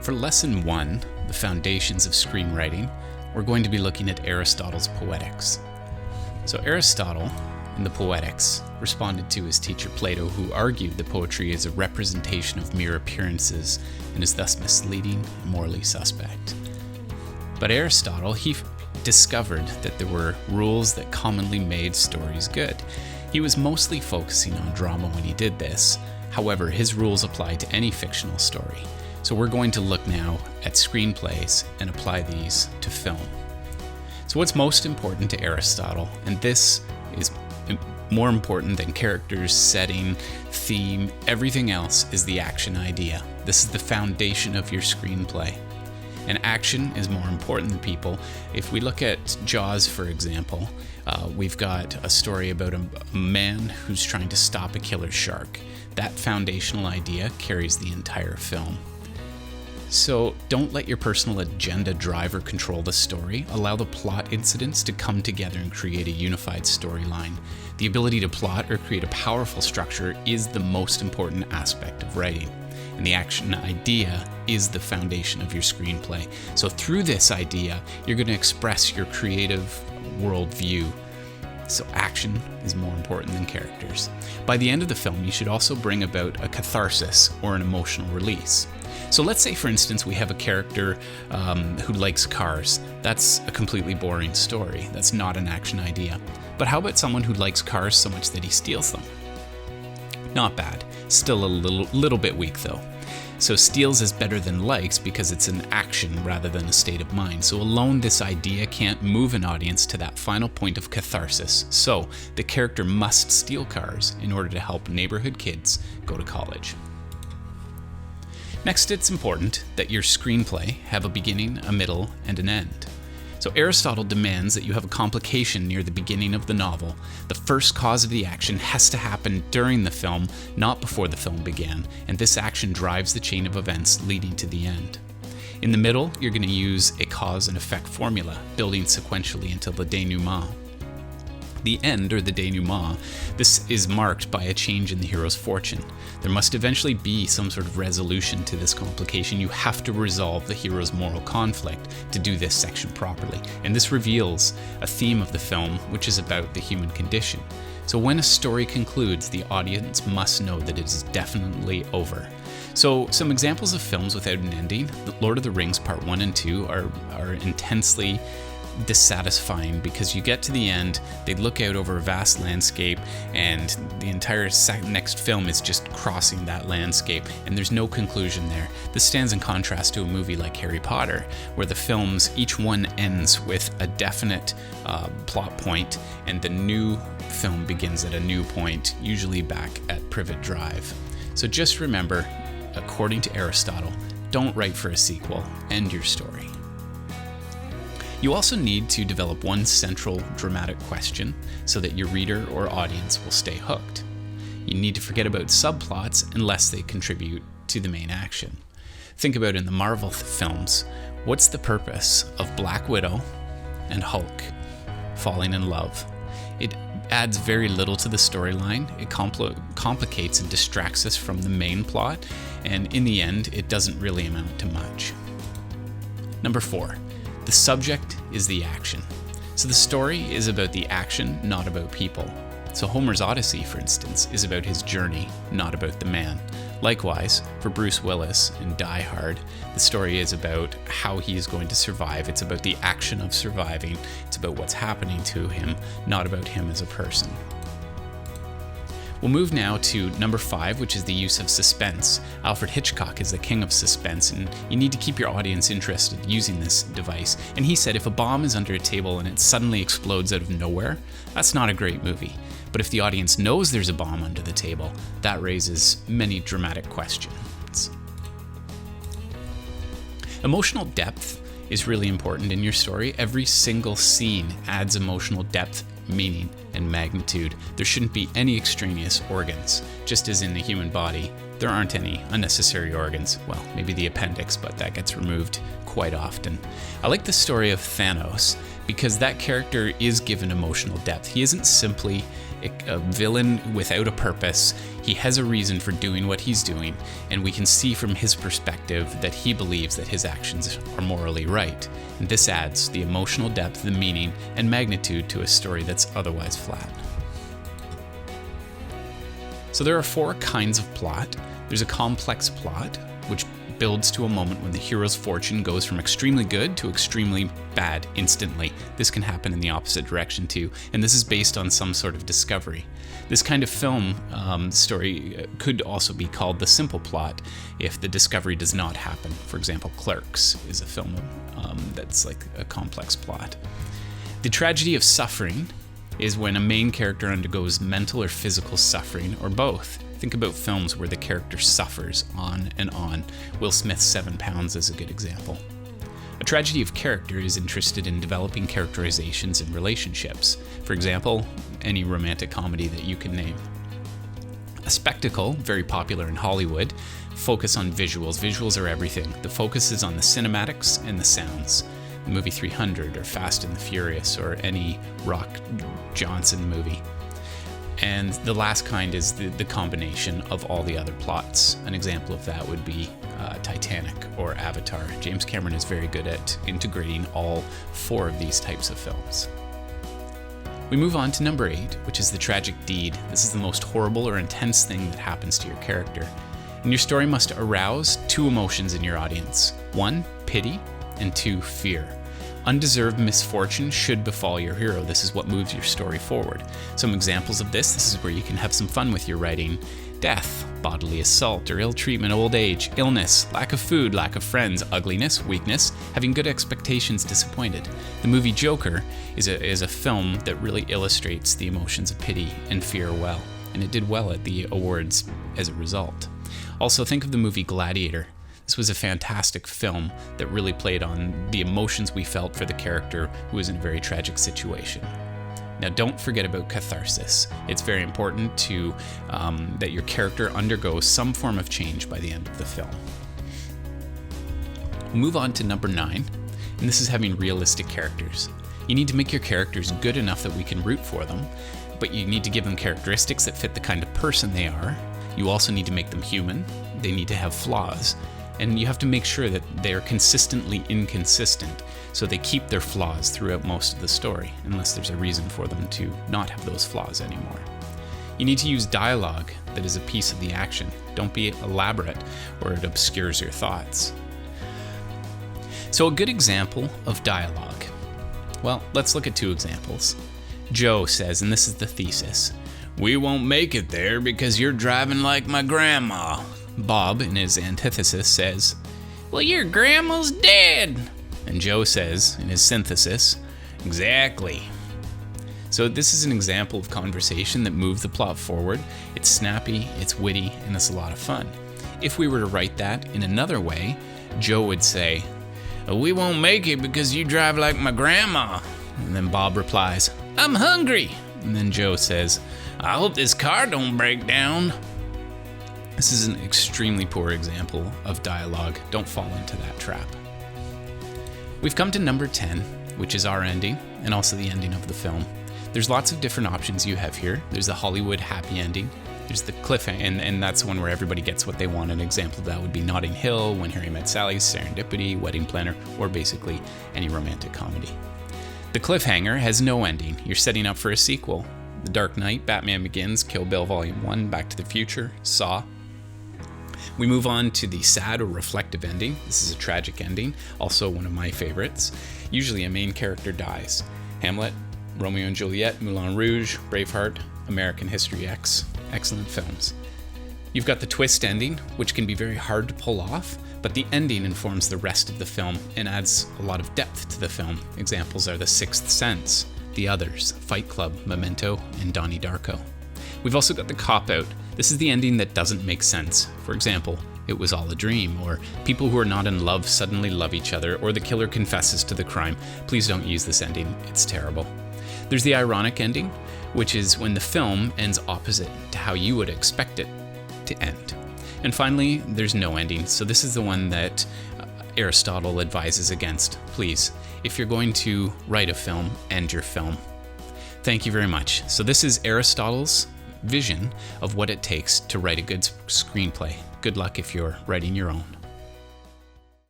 For Lesson 1, the foundations of screenwriting, we're going to be looking at Aristotle's Poetics. So Aristotle, in the Poetics, responded to his teacher Plato, who argued that poetry is a representation of mere appearances and is thus misleading and morally suspect. But Aristotle, he discovered that there were rules that commonly made stories good. He was mostly focusing on drama when he did this. However, his rules apply to any fictional story. So we're going to look now at screenplays and apply these to film. So what's most important to Aristotle, and this is more important than characters, setting, theme, everything else, is the action idea. This is the foundation of your screenplay. And action is more important than people. If we look at Jaws, for example, we've got a story about a man who's trying to stop a killer shark. That foundational idea carries the entire film. So don't let your personal agenda drive or control the story. Allow the plot incidents to come together and create a unified storyline. The ability to plot or create a powerful structure is the most important aspect of writing. And the action idea is the foundation of your screenplay. So through this idea, you're going to express your creative worldview. So action is more important than characters. By the end of the film, you should also bring about a catharsis or an emotional release. So let's say, for instance, we have a character who likes cars. That's a completely boring story. That's not an action idea. But how about someone who likes cars so much that he steals them? Not bad. Still a little bit weak, though. So steals is better than likes because it's an action rather than a state of mind. So alone, this idea can't move an audience to that final point of catharsis. So the character must steal cars in order to help neighborhood kids go to college. Next, it's important that your screenplay have a beginning, a middle, and an end. So Aristotle demands that you have a complication near the beginning of the novel. The first cause of the action has to happen during the film, not before the film began, and this action drives the chain of events leading to the end. In the middle, you're going to use a cause and effect formula, building sequentially until the denouement. The end, or the denouement, this is marked by a change in the hero's fortune. There must eventually be some sort of resolution to this complication. You have to resolve the hero's moral conflict to do this section properly. And this reveals a theme of the film, which is about the human condition. So when a story concludes, the audience must know that it is definitely over. So some examples of films without an ending: The Lord of the Rings Part 1 and 2 are intensely dissatisfying because you get to the end, they look out over a vast landscape, and the entire next film is just crossing that landscape, and there's no conclusion there. This stands in contrast to a movie like Harry Potter, where the films, each one ends with a definite plot point, and the new film begins at a new point, usually back at Privet Drive. So just remember, according to Aristotle, don't write for a sequel, end your story. You also need to develop one central dramatic question so that your reader or audience will stay hooked. You need to forget about subplots unless they contribute to the main action. Think about in the Marvel films, what's the purpose of Black Widow and Hulk falling in love? It adds very little to the storyline. It complicates and distracts us from the main plot, and in the end, it doesn't really amount to much. Number 4. The subject is the action. So the story is about the action, not about people. So Homer's Odyssey, for instance, is about his journey, not about the man. Likewise, for Bruce Willis in Die Hard, the story is about how he is going to survive. It's about the action of surviving. It's about what's happening to him, not about him as a person. We'll move now to number 5, which is the use of suspense. Alfred Hitchcock is the king of suspense, and you need to keep your audience interested using this device. And he said if a bomb is under a table and it suddenly explodes out of nowhere, that's not a great movie. But if the audience knows there's a bomb under the table, that raises many dramatic questions. Emotional depth is really important in your story. Every single scene adds emotional depth, meaning, and magnitude. There shouldn't be any extraneous organs. Just as in the human body, there aren't any unnecessary organs. Well, maybe the appendix, but that gets removed quite often. I like the story of Thanos because that character is given emotional depth. He isn't simply a villain without a purpose. He has a reason for doing what he's doing, and we can see from his perspective that he believes that his actions are morally right. And this adds the emotional depth, the meaning, and magnitude to a story that's otherwise flat. So there are 4 kinds of plot. There's a complex plot, which builds to a moment when the hero's fortune goes from extremely good to extremely bad instantly. This can happen in the opposite direction too, and this is based on some sort of discovery. This kind of film story could also be called the simple plot if the discovery does not happen. For example, Clerks is a film that's like a complex plot. The tragedy of suffering is when a main character undergoes mental or physical suffering, or both. Think about films where the character suffers on and on. Will Smith's 7 Pounds is a good example. A tragedy of character is interested in developing characterizations and relationships. For example, any romantic comedy that you can name. A spectacle, very popular in Hollywood, focus on visuals. Visuals are everything. The focus is on the cinematics and the sounds. The movie 300 or Fast and the Furious or any Rock Johnson movie. And the last kind is the combination of all the other plots. An example of that would be Titanic or Avatar. James Cameron is very good at integrating all 4 of these types of films. We move on to number 8, which is the tragic deed. This is the most horrible or intense thing that happens to your character. And your story must arouse 2 emotions in your audience. 1, pity, and 2, fear. Undeserved misfortune should befall your hero. This is what moves your story forward. Some examples of this is where you can have some fun with your writing. Death, bodily assault or ill treatment, old age, illness, lack of food, lack of friends, ugliness, weakness, having good expectations disappointed. The movie Joker is a film that really illustrates the emotions of pity and fear well, and it did well at the awards as a result. Also, think of the movie Gladiator. This was a fantastic film that really played on the emotions we felt for the character who was in a very tragic situation. Now, don't forget about catharsis. It's very important to that your character undergoes some form of change by the end of the film. Move on to number 9, and this is having realistic characters. You need to make your characters good enough that we can root for them, but you need to give them characteristics that fit the kind of person they are. You also need to make them human. They need to have flaws. And you have to make sure that they are consistently inconsistent, so they keep their flaws throughout most of the story, unless there's a reason for them to not have those flaws anymore. You need to use dialogue that is a piece of the action. Don't be elaborate, or it obscures your thoughts. So a good example of dialogue. Well, let's look at 2 examples. Joe says, and this is the thesis, "We won't make it there because you're driving like my grandma." Bob, in his antithesis, says, "Well, your grandma's dead." And Joe says, in his synthesis, "Exactly." So this is an example of conversation that moves the plot forward. It's snappy, it's witty, and it's a lot of fun. If we were to write that in another way, Joe would say, "We won't make it because you drive like my grandma." And then Bob replies, "I'm hungry." And then Joe says, "I hope this car don't break down." This is an extremely poor example of dialogue. Don't fall into that trap. We've come to number 10, which is our ending, and also the ending of the film. There's lots of different options you have here. There's the Hollywood happy ending. There's the cliffhanger, and that's one where everybody gets what they want. An example of that would be Notting Hill, When Harry Met Sally, Serendipity, Wedding Planner, or basically any romantic comedy. The cliffhanger has no ending. You're setting up for a sequel. The Dark Knight, Batman Begins, Kill Bill Volume 1, Back to the Future, Saw. We move on to the sad or reflective ending. This is a tragic ending, also one of my favorites. Usually a main character dies. Hamlet, Romeo and Juliet, Moulin Rouge, Braveheart, American History X. Excellent films. You've got the twist ending, which can be very hard to pull off, but the ending informs the rest of the film and adds a lot of depth to the film. Examples are The Sixth Sense, The Others, Fight Club, Memento, and Donnie Darko. We've also got the cop-out. This is the ending that doesn't make sense. For example, It Was All a Dream, or people who are not in love suddenly love each other, or the killer confesses to the crime. Please don't use this ending, it's terrible. There's the ironic ending, which is when the film ends opposite to how you would expect it to end. And finally, there's no ending. So this is the one that Aristotle advises against. Please, if you're going to write a film, end your film. Thank you very much. So this is Aristotle's vision of what it takes to write a good screenplay. Good luck if you're writing your own.